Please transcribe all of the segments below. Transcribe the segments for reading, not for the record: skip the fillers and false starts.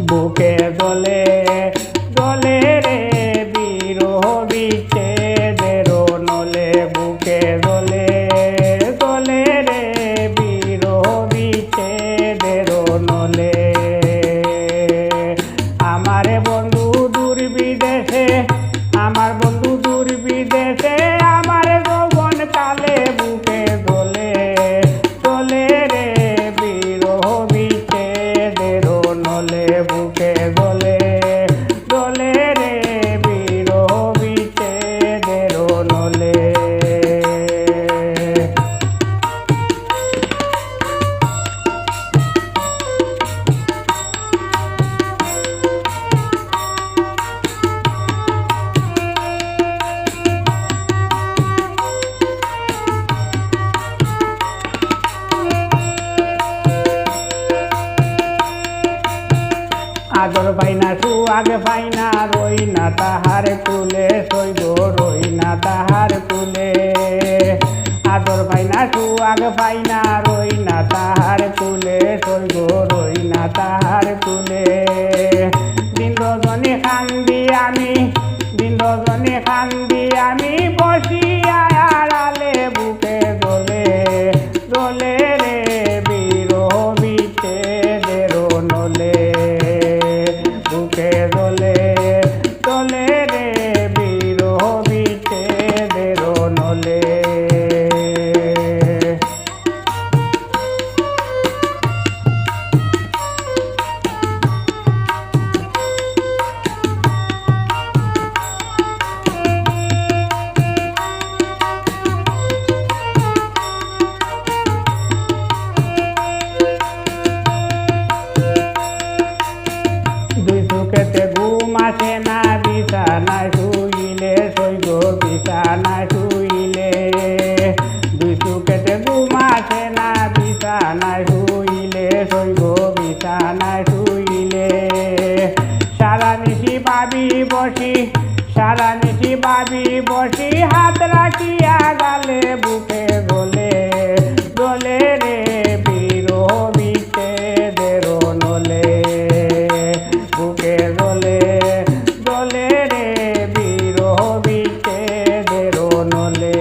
বুকে দোলে দোলে রে বিরহ বিচ্ছেদের নলে বুকে দোলে দোলে রে বিরহ বিচ্ছেদের নলে আমার বন্ধু দূর বিদেশে আমার বন্ধু দূর বিদেশে আমার যৌবন কালে বুকে দোলে দোলে রে বিরহ বিচ্ছেদের নলে বুকে দোলে দোলে রে বিরহ বিচ্ছেদের নলে আদর পাইনা সুয়াগ পাইনা রই না তাহার কুলে সইব রই না তাহার কুলে আদর পাইনা সুয়াগ পাইনা রই না তাহার কুলে সইব রই না তাহার কুলে দিন রজনী কান্দি আমি দিন রজনী কান্দি আমি বসিয়া আড়ালে বুকে দোলে দোলে রে বিরহ বিচ্ছেদের নলে বুকে দোলে দোলে রে বিরহ বিচ্ছেদের নলে দুই চোখেতে ঘুম আসে না বিছানায় শুইলে সইব বিছানায় শুইলে দুই চোখেতে ঘুম আসে না বিছানায় শুইলে সইব বিছানায় শুইলে সারা নিশি ভাবি বসি সারা নিশি ভাবি বসি হাত রাখিয়া গালে বুকে দোলে দোলে রে বিরহ বিচ্ছেদের নলে বুকে দোলে দোলে রে বিরহ বিচ্ছেদের নলে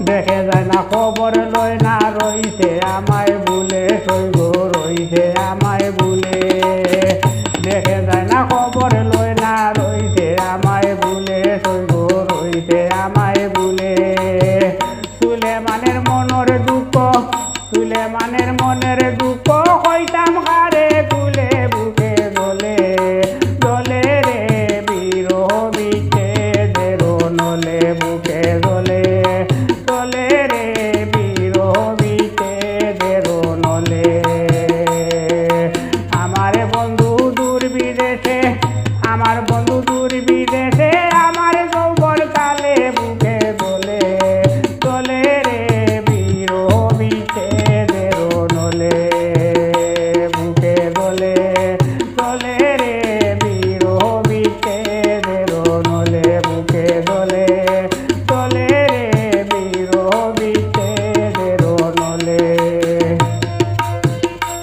দেখে যায় না খবর লয় না রইছে আমায় ভুলে সইব রইছে আমায় ভুলে দেখে যায় না খবর লয় না রইছে আমায় ভুলে সইব রইছে আমায় ভুলে সুলেমানের মনের দুঃখ সুলেমানের মনের দুঃখ হইতাম কারে কুলে বুকে দোলে দোলে রে বিরহ বিচ্ছেদের নলে বুকে দোলে